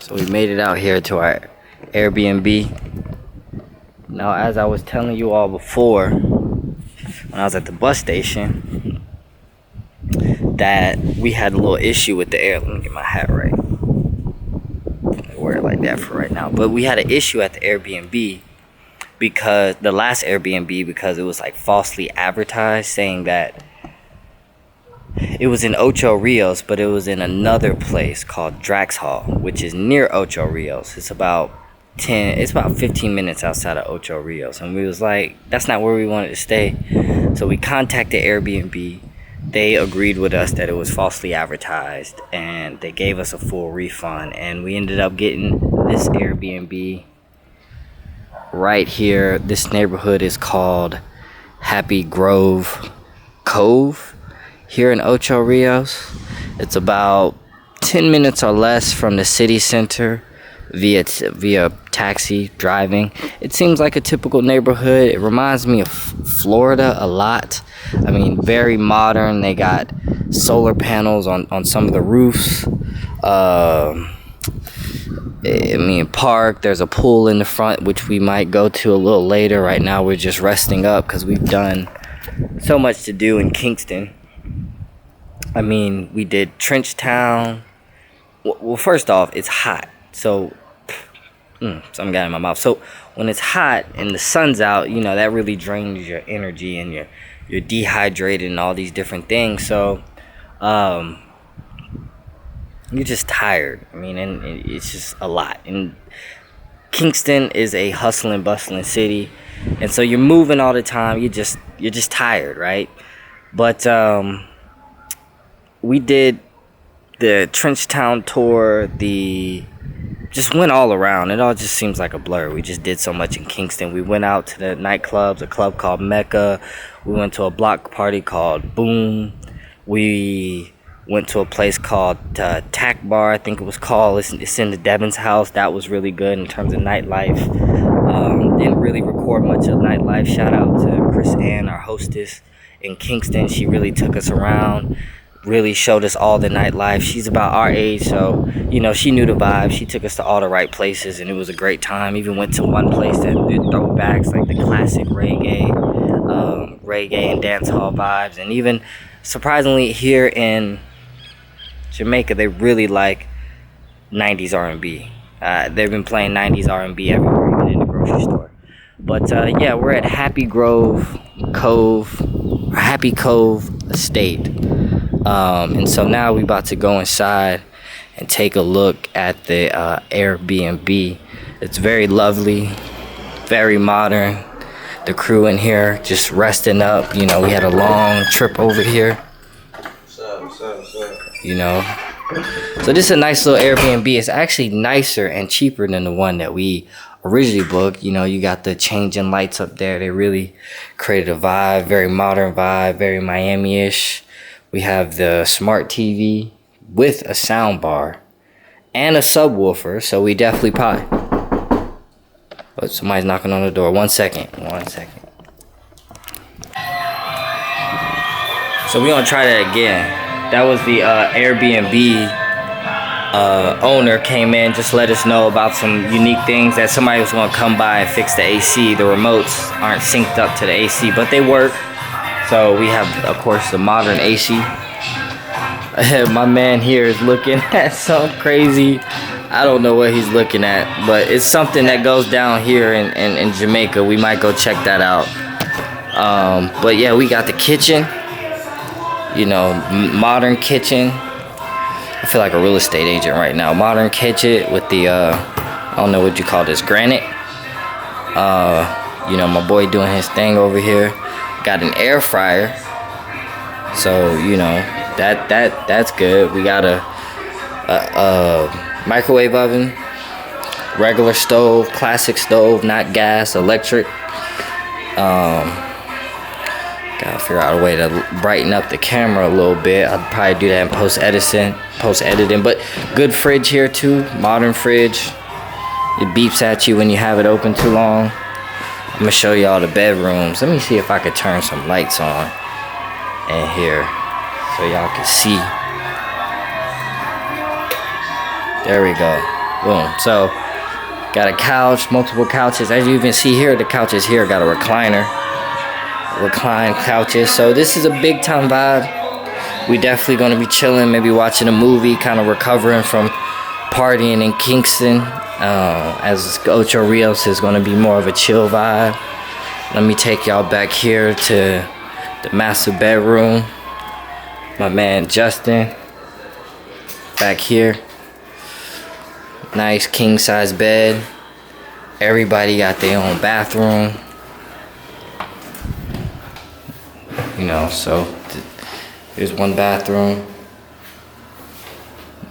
So we made it out here to our Airbnb. Now, as I was telling you all before, when I was at the bus station, that we had a little issue with the air. Let me get my hat right. I wear it like that for right now. But we had an issue at the Airbnb because the last Airbnb, because it was like falsely advertised, saying that it was in Ocho Rios, but it was in another place called Drax Hall, which is near Ocho Rios. It's about 15 minutes outside of Ocho Rios. And we was like, that's not where we wanted to stay. So we contacted Airbnb. They agreed with us that it was falsely advertised, and they gave us a full refund. And we ended up getting this Airbnb right here. This neighborhood is called Happy Grove Cove here in Ocho Rios. It's about 10 minutes or less from the city center via taxi driving. It seems like a typical neighborhood. It reminds me of Florida a lot. I mean, very modern. They got solar panels on some of the roofs. Park. There's a pool in the front, which we might go to a little later. Right now, we're just resting up because we've done so much to do in Kingston. I mean, we did Trenchtown. Well, first off, it's hot. So, something got in my mouth. So, when it's hot and the sun's out, you know, that really drains your energy and you're dehydrated and all these different things. So, you're just tired. I mean, and it's just a lot. And Kingston is a hustling, bustling city. And so you're moving all the time. You're just tired, right? But, we did the Trenchtown tour, just went all around. It all just seems like a blur. We just did so much in Kingston. We went out to the nightclubs, a club called Mecca. We went to a block party called Boom. We went to a place called Tack Bar, I think it was called. It's in the Devon's house. That was really good in terms of nightlife. Didn't really record much of nightlife. Shout out to Chris Ann, our hostess in Kingston. She really took us around. Really showed us all the nightlife. She's about our age, so, you know, she knew the vibe. She took us to all the right places, and it was a great time. Even went to one place that did throwbacks, like the classic reggae and dancehall vibes. And even, surprisingly, here in Jamaica, they really like 90s R&B. They've been playing 90s R&B everywhere, even in the grocery store. But, yeah, we're at Happy Cove Estate. And so now we about to go inside and take a look at the Airbnb. It's very lovely, very modern. The crew in here just resting up. You know, we had a long trip over here. What's up? You know, so this is a nice little Airbnb. It's actually nicer and cheaper than the one that we originally booked. You know, you got the changing lights up there. They really created a vibe, very modern vibe, very Miami-ish. We have the smart TV with a sound bar and a subwoofer, so we definitely pie. But somebody's knocking on the door. One second. So we're gonna try that again. That was the Airbnb owner came in, just let us know about some unique things, that somebody was gonna come by and fix the AC. The remotes aren't synced up to the AC, but they work. So we have, of course, the modern AC. My man here is looking at something crazy. I don't know what he's looking at, but it's something that goes down here in Jamaica. We might go check that out. But yeah, we got the kitchen. You know, modern kitchen. I feel like a real estate agent right now. Modern kitchen with the, I don't know what you call this, granite. You know, my boy doing his thing over here. Got an air fryer, so you know that's good. We got a microwave oven, regular stove, classic stove, not gas, electric. Gotta figure out a way to brighten up the camera a little bit. I'll probably do that in post editing. But good fridge here too, modern fridge. It beeps at you when you have it open too long. I'm gonna show y'all the bedrooms. Let me see if I could turn some lights on in here so y'all can see. There we go. Boom. So got a couch, multiple couches. As you even see here, the couches here got a recliner. Recline couches. So this is a big time vibe. We definitely gonna be chilling, maybe watching a movie, kind of recovering from partying in Kingston. As Ocho Rios is gonna be more of a chill vibe. Let me take y'all back here to the master bedroom. My man Justin back here. Nice king size bed. Everybody got their own bathroom. You know, so here's one bathroom.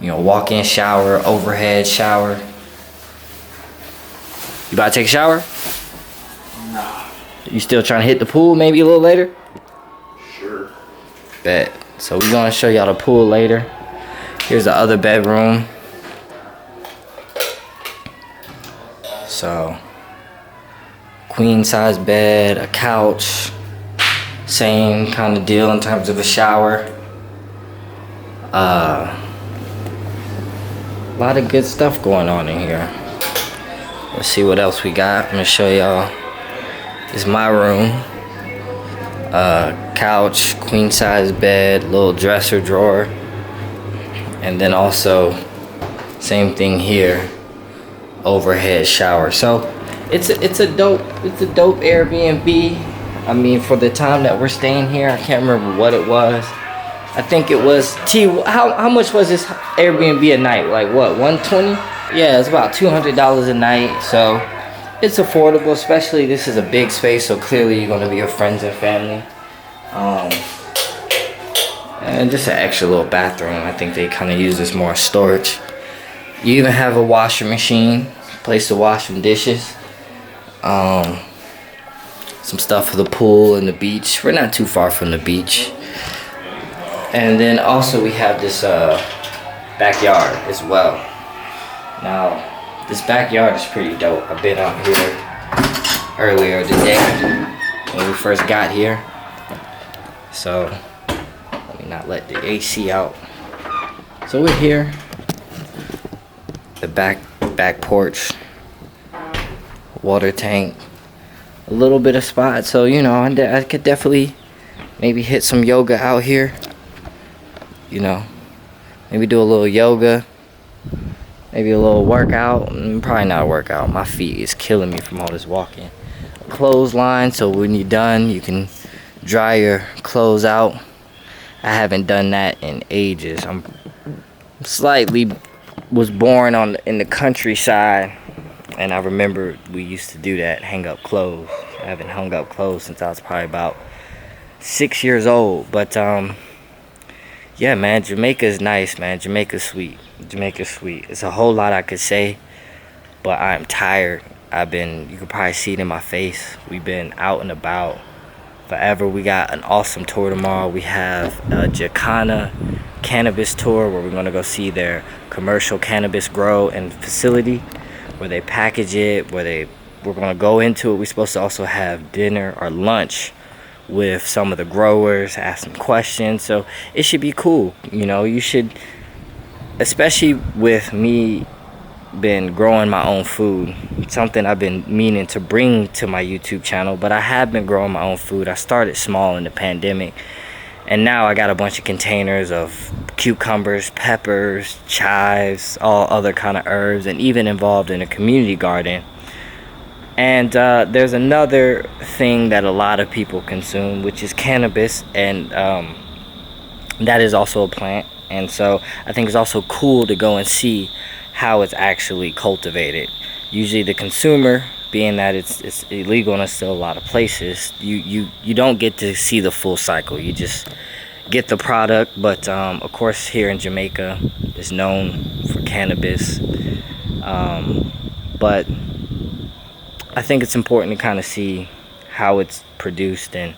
You know, walk-in shower, overhead shower. You about to take a shower? Nah. You still trying to hit the pool maybe a little later? Sure. Bet. So we're gonna show y'all the pool later. Here's the other bedroom. So, queen size bed, a couch. Same kind of deal in terms of a shower. A lot of good stuff going on in here. Let's see what else we got. I'm gonna show y'all. This is my room. Couch, queen size bed, little dresser drawer, and then also same thing here, overhead shower. So it's a dope Airbnb. I mean, for the time that we're staying here, I can't remember what it was. I think it was how much was this Airbnb a night? Like what, 120? Yeah, it's about $200 a night. So it's affordable, especially this is a big space, so clearly you're gonna be with friends and family. And just an extra little bathroom. I think they kind of use this more as storage. You even have a washing machine, place to wash some dishes. Some stuff for the pool and the beach. We're not too far from the beach. And then also we have this backyard as well. Now, this backyard is pretty dope. I've been out here earlier today when we first got here. So, let me not let the AC out. So we're here. The back porch. Water tank. A little bit of spot. So, you know, I could definitely maybe hit some yoga out here. You know, maybe do a little yoga. Maybe a little workout. Probably not a workout. My feet is killing me from all this walking. A clothesline, so when you're done, you can dry your clothes out. I haven't done that in ages. I'm slightly was born in the countryside, and I remember we used to do that, hang up clothes. I haven't hung up clothes since I was probably about 6 years old. But yeah, man, Jamaica is nice, man. Jamaica's sweet. Jamaica's sweet. It's a whole lot I could say, but I'm tired. You could probably see it in my face. We've been out and about forever. We got an awesome tour tomorrow. We have a Jacana cannabis tour where we're going to go see their commercial cannabis grow and facility, where they package it, we're going to go into it. We're supposed to also have dinner or lunch with some of the growers, ask some questions. So it should be cool. You know, you should, especially with me been growing my own food, something I've been meaning to bring to my YouTube channel, but I have been growing my own food. I started small in the pandemic, and now I got a bunch of containers of cucumbers, peppers, chives, all other kind of herbs, and even involved in a community garden. And there's another thing that a lot of people consume, which is cannabis, and that is also a plant. And so I think it's also cool to go and see how it's actually cultivated. Usually the consumer, being that it's illegal and it's still a lot of places, you don't get to see the full cycle. You just get the product. But of course here in Jamaica is known for cannabis, but I think it's important to kind of see how it's produced and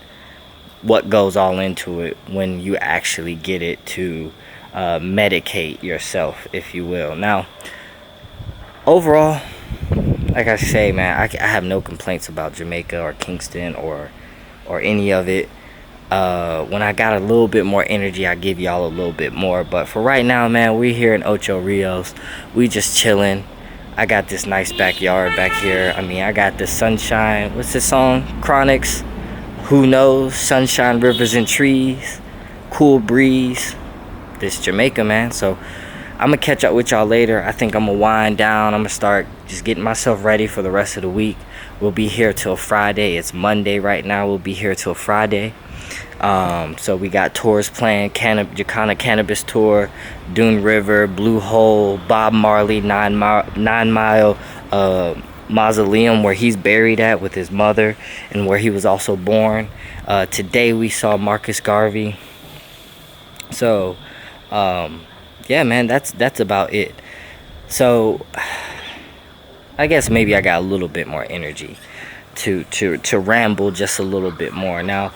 what goes all into it when you actually get it to medicate yourself, if you will. Now, overall, like I say, man, I have no complaints about Jamaica or Kingston or any of it. When I got a little bit more energy, I give y'all a little bit more. But for right now, man, we're here in Ocho Rios. We just chilling. I got this nice backyard back here. I mean, I got the sunshine. What's this song? Chronics. Who knows? Sunshine, rivers, and trees. Cool breeze. This Jamaica, man. So I'm gonna catch up with y'all later. I think I'm gonna wind down. I'm gonna start just getting myself ready for the rest of the week. We'll be here till Friday. It's Monday right now. We'll be here till Friday. So we got tours planned. Jacana Cannabis Tour, Dune River, Blue Hole, Bob Marley, 9 Mile Mausoleum where he's buried at with his mother and where he was also born. Today we saw Marcus Garvey. So yeah, man, that's about it. So I guess maybe I got a little bit more energy to ramble just a little bit more. Now,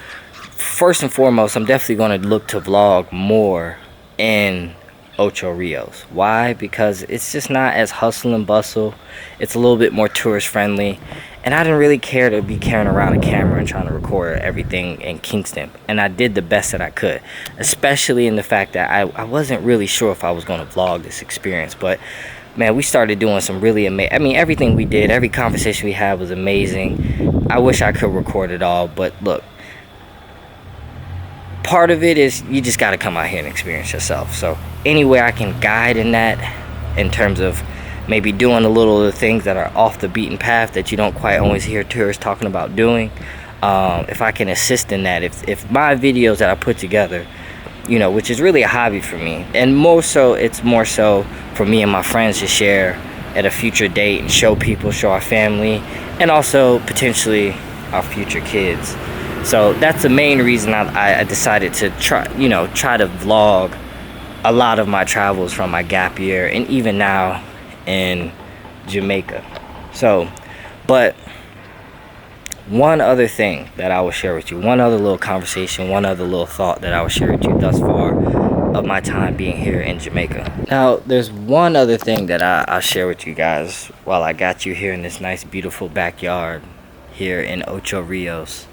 first and foremost, I'm definitely going to look to vlog more in Ocho Rios. Why? Because it's just not as hustle and bustle. It's a little bit more tourist friendly. And I didn't really care to be carrying around a camera and trying to record everything in Kingston. And I did the best that I could. Especially in the fact that I wasn't really sure if I was going to vlog this experience. But man, we started doing some really amazing. I mean, everything we did, every conversation we had was amazing. I wish I could record it all. But look, part of it is you just got to come out here and experience yourself. So any way I can guide in that, in terms of maybe doing a little of the things that are off the beaten path that you don't quite always hear tourists talking about doing, if I can assist in that, if my videos that I put together, you know, which is really a hobby for me, and it's more so for me and my friends to share at a future date and show people, show our family, and also potentially our future kids. So that's the main reason I decided to try to vlog a lot of my travels from my gap year and even now in Jamaica. So, but one other thing that I will share with you, one other little conversation, one other little thought that I will share with you thus far of my time being here in Jamaica. Now, there's one other thing that I'll share with you guys while I got you here in this nice, beautiful backyard here in Ocho Rios,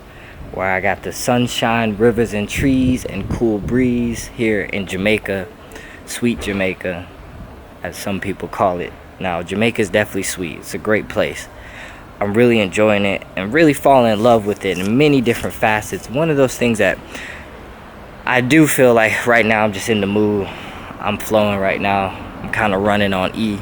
where I got the sunshine, rivers, and trees, and cool breeze here in Jamaica, sweet Jamaica, as some people call it. Now, Jamaica is definitely sweet. It's a great place. I'm really enjoying it and really falling in love with it in many different facets. One of those things that I do feel like right now I'm just in the mood. I'm flowing right now. I'm kind of running on E.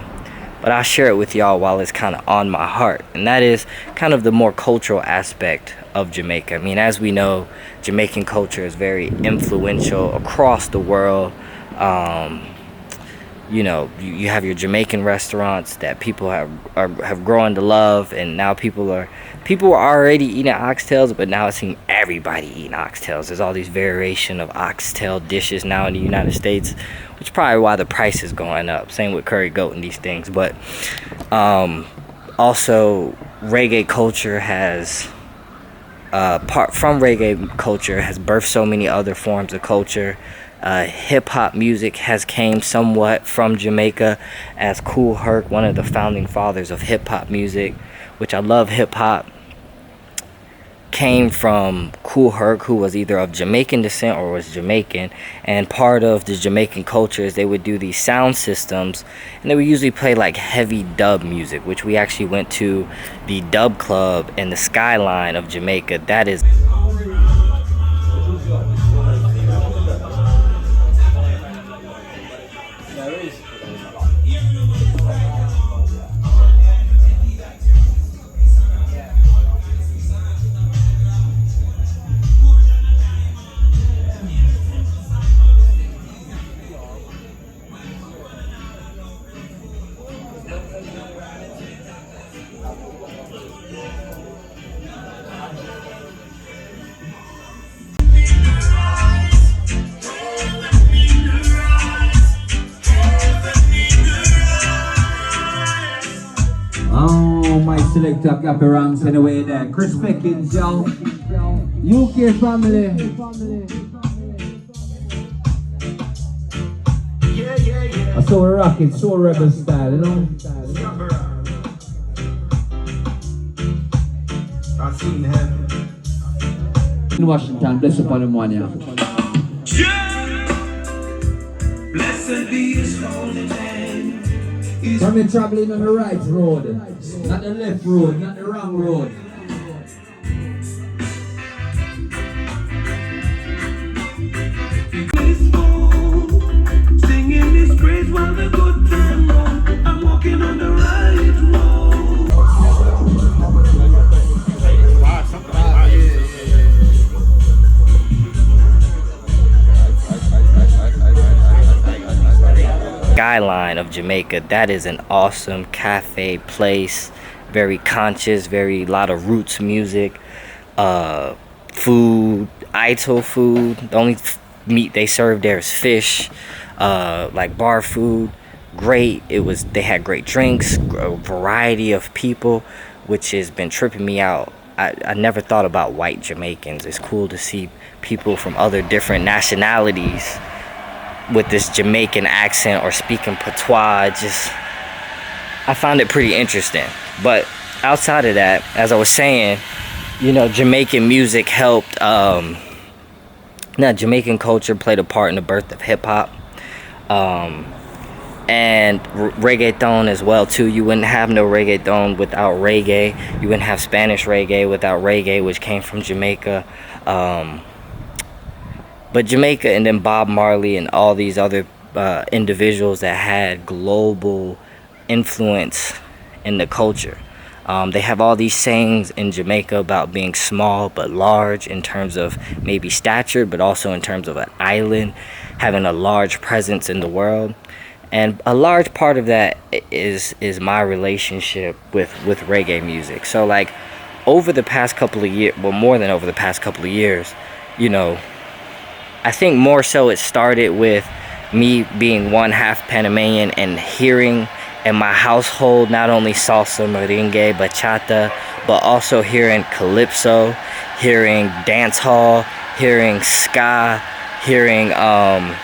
But I'll share it with y'all while it's kind of on my heart. And that is kind of the more cultural aspect of Jamaica. I mean, as we know, Jamaican culture is very influential across the world. You know, you have your Jamaican restaurants that people have grown to love, and now people are already eating oxtails, but now it seems everybody eating oxtails. There's all these variation of oxtail dishes now in the United States, which is probably why the price is going up. Same with curry goat and these things. But also reggae culture has birthed so many other forms of culture. Hip-hop music has came somewhat from Jamaica, as Kool Herc, one of the founding fathers of hip-hop music, which I love. Hip-hop came from Kool Herc, who was either of Jamaican descent or was Jamaican, and part of the Jamaican culture is they would do these sound systems, and they would usually play like heavy dub music, which we actually went to the Dub Club in the skyline of Jamaica. That is selector Gappy Ranks anyway there. Chris Peckins, yo. UK family. I saw a rocket, soul rebel style, you know. I seen heaven. In Washington, bless upon him one, yeah. Blessed be his holy name. From me traveling on the right road, not the left road, not the wrong road. Singing this praise while the good time roll. I'm walking on the right road. Skyline of Jamaica. That is an awesome cafe place. Very conscious, very lot of roots music, food, Ito food. The only meat they serve there is fish, like bar food. Great. They had great drinks, a variety of people, which has been tripping me out. I never thought about white Jamaicans. It's cool to see people from other different nationalities with this Jamaican accent or speaking patois. I found it pretty interesting. But outside of that, as I was saying, Jamaican music helped, Jamaican culture played a part in the birth of hip-hop, and reggaeton as well too. You wouldn't have no reggaeton without reggae. You wouldn't have Spanish reggae without reggae, which came from Jamaica. But Jamaica, and then Bob Marley and all these other individuals that had global influence in the culture. They have all these sayings in Jamaica about being small but large in terms of maybe stature, but also in terms of an island having a large presence in the world. And a large part of that is my relationship with reggae music. So like over the past couple of years, well, more than over the past couple of years, I think more so it started with me being one half Panamanian and hearing in my household not only salsa, merengue, bachata, but also hearing calypso, hearing dance hall, hearing ska, hearing I'm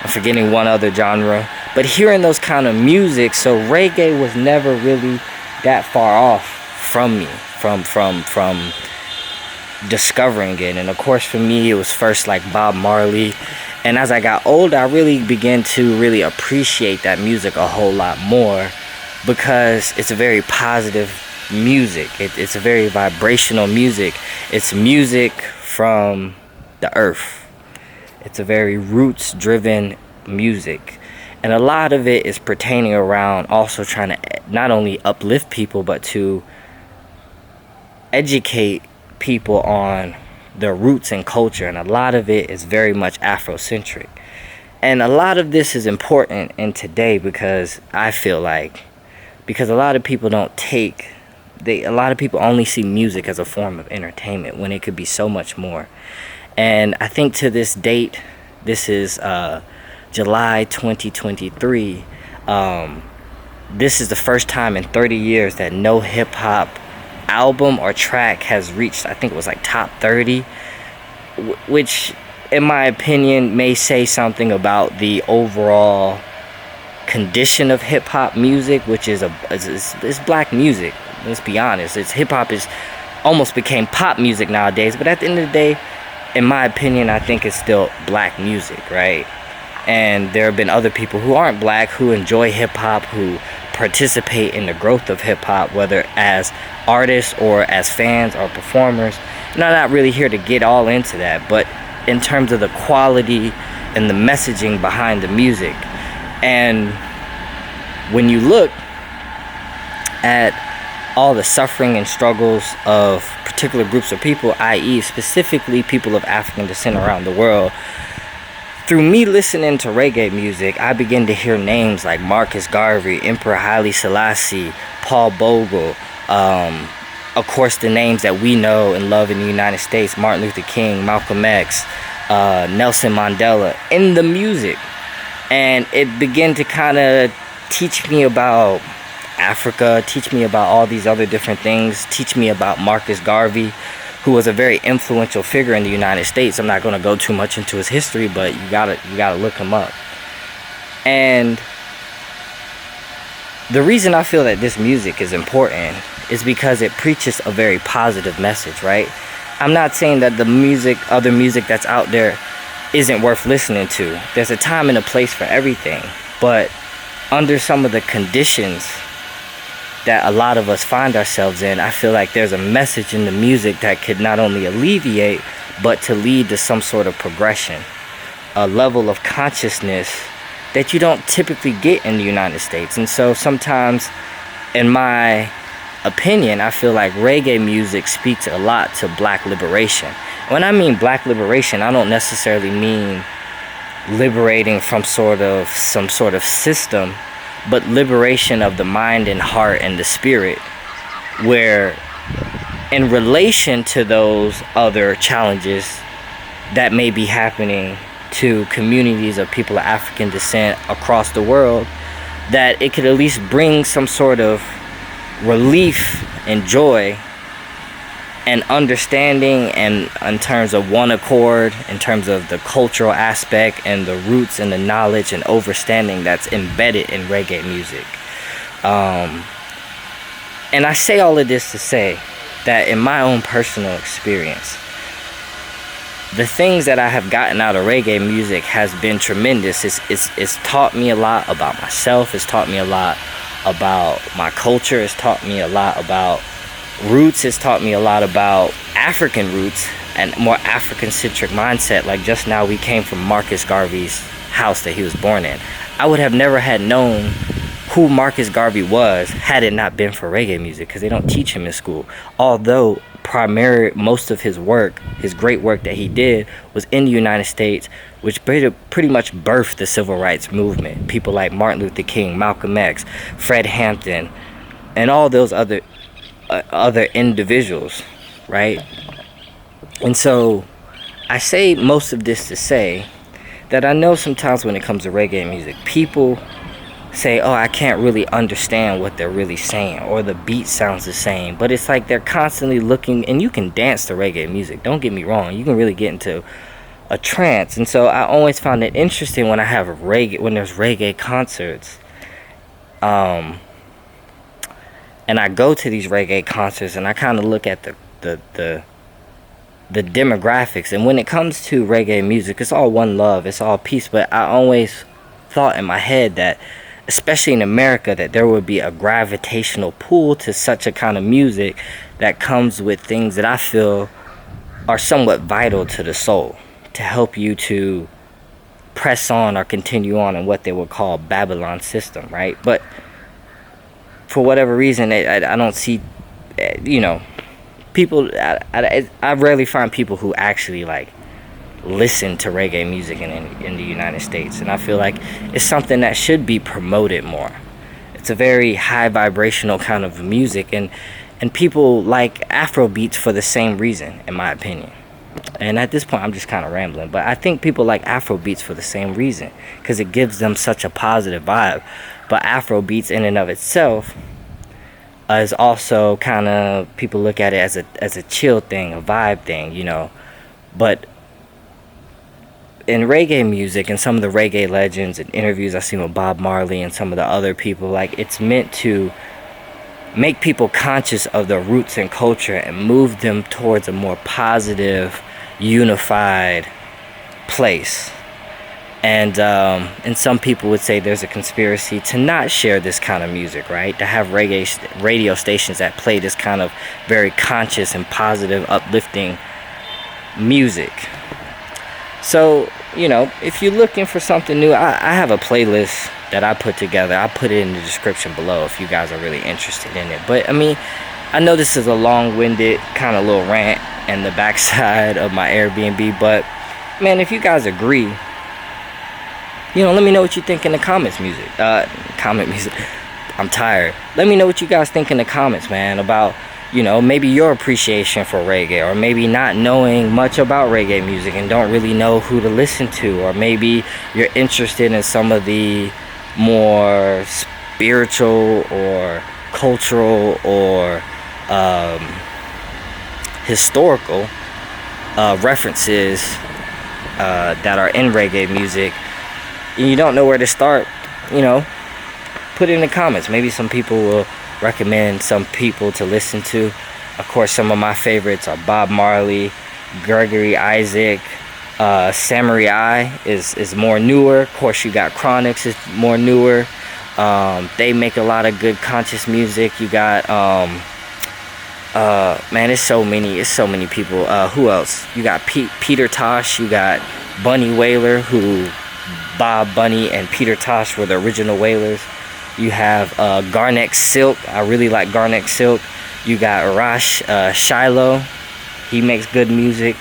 forgetting one other genre, but hearing those kind of music. So reggae was never really that far off from me, from discovering it. And of course for me it was first like Bob Marley, and as I got older I really began to really appreciate that music a whole lot more, because it's a very positive music. It's a very vibrational music. It's music from the earth. It's a very roots driven music, and a lot of it is pertaining around also trying to not only uplift people but to educate people on their roots and culture. And a lot of it is very much Afrocentric, and a lot of this is important in today, because I feel like a lot of people a lot of people only see music as a form of entertainment when it could be so much more. And I think to this date, this is July 2023, this is the first time in 30 years that no hip-hop album or track has reached, I think it was like top 30, which in my opinion may say something about the overall condition of hip-hop music, which is it's black music. Let's be honest, hip-hop is almost became pop music nowadays, but at the end of the day, in my opinion, I think it's still black music, right? And there have been other people who aren't black who enjoy hip-hop, who participate in the growth of hip-hop, whether as artists or as fans or performers. And I'm not really here to get all into that, but in terms of the quality and the messaging behind the music. And when you look at all the suffering and struggles of particular groups of people, i.e. specifically people of African descent around the world, through me listening to reggae music, I begin to hear names like Marcus Garvey, Emperor Haile Selassie, Paul Bogle, of course the names that we know and love in the United States, Martin Luther King, Malcolm X, Nelson Mandela, in the music. And it began to kind of teach me about Africa, teach me about all these other different things, teach me about Marcus Garvey, who was a very influential figure in the United States. I'm not going to go too much into his history, but you gotta look him up. And the reason I feel that this music is important is because it preaches a very positive message, right? I'm not saying that the music, other music that's out there isn't worth listening to. There's a time and a place for everything, but under some of the conditions that a lot of us find ourselves in, I feel like there's a message in the music that could not only alleviate, but to lead to some sort of progression, a level of consciousness that you don't typically get in the United States. And so sometimes, in my opinion, I feel like reggae music speaks a lot to black liberation. When I mean black liberation, I don't necessarily mean liberating from some sort of system, but liberation of the mind and heart and the spirit, where in relation to those other challenges that may be happening to communities of people of African descent across the world, that it could at least bring some sort of relief and joy and understanding, and in terms of one accord, in terms of the cultural aspect and the roots and the knowledge and understanding that's embedded in reggae music. And I say all of this to say that in my own personal experience, the things that I have gotten out of reggae music has been tremendous. It's taught me a lot about myself. It's taught me a lot about my culture. It's taught me a lot about roots. It's taught me a lot about African roots and more African-centric mindset. Like just now, we came from Marcus Garvey's house that he was born in. I would have never had known who Marcus Garvey was had it not been for reggae music, because they don't teach him in school. Although most of his work, his great work that he did, was in the United States, which pretty much birthed the civil rights movement. People like Martin Luther King, Malcolm X, Fred Hampton, and all those other individuals, right? And so I say most of this to say that I know sometimes when it comes to reggae music, people say, oh, I can't really understand what they're really saying, or the beat sounds the same. But it's like they're constantly looking, and you can dance to reggae music, don't get me wrong, you can really get into a trance. And so I always found it interesting when there's reggae concerts, and I go to these reggae concerts, and I kind of look at the demographics. And when it comes to reggae music, it's all one love, it's all peace. But I always thought in my head that, especially in America, that there would be a gravitational pull to such a kind of music that comes with things that I feel are somewhat vital to the soul, to help you to press on or continue on in what they would call Babylon system, right? But for whatever reason, I don't see, people, I rarely find people who actually like listen to reggae music in the United States. And I feel like it's something that should be promoted more. It's a very high vibrational kind of music, and people like Afro beats for the same reason, in my opinion. And at this point, I'm just kind of rambling, but I think people like Afro beats for the same reason, because it gives them such a positive vibe. But Afro beats in and of itself is also kind of, people look at it as a chill thing, a vibe thing, But in reggae music, and some of the reggae legends and interviews I've seen with Bob Marley and some of the other people, like, it's meant to make people conscious of their roots and culture and move them towards a more positive, unified place. And some people would say there's a conspiracy to not share this kind of music, right? To have reggae radio stations that play this kind of very conscious and positive, uplifting music. So, if you're looking for something new, I have a playlist that I put together. I'll put it in the description below if you guys are really interested in it. But, I know this is a long-winded kind of little rant in the backside of my Airbnb. But, man, if you guys agree, let me know what you think in the comment music. I'm tired. Let me know what you guys think in the comments, man, about, maybe your appreciation for reggae, or maybe not knowing much about reggae music and don't really know who to listen to, or maybe you're interested in some of the more spiritual or cultural or historical references that are in reggae music, and you don't know where to start, put it in the comments. Maybe some people will recommend some people to listen to. Of course, some of my favorites are Bob Marley, Gregory Isaac, Samurai is more newer. Of course, you got Chronix is more newer. They make a lot of good conscious music. You got man, it's so many people. Who else? You got Peter Tosh. You got Bunny Wailer, who Bob Bunny and Peter Tosh were the original Wailers. You have Garnet Silk. I really like Garnet Silk. You got Rash Shiloh. He makes good music.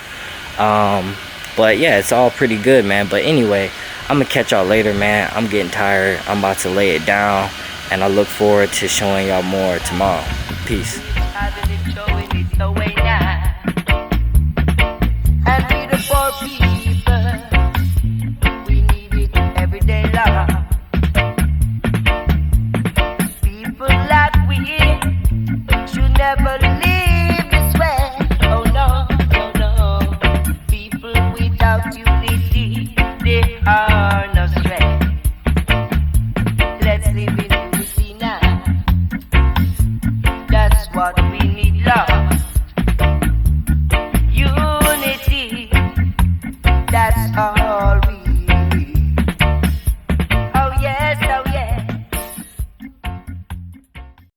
But yeah, it's all pretty good, man. But anyway, I'm gonna catch y'all later, man. I'm getting tired. I'm about to lay it down, and I look forward to showing y'all more tomorrow. Peace. Never live this way. Oh no, no, no. People without unity, they are no strength. Let's live in unity now. That's what we need.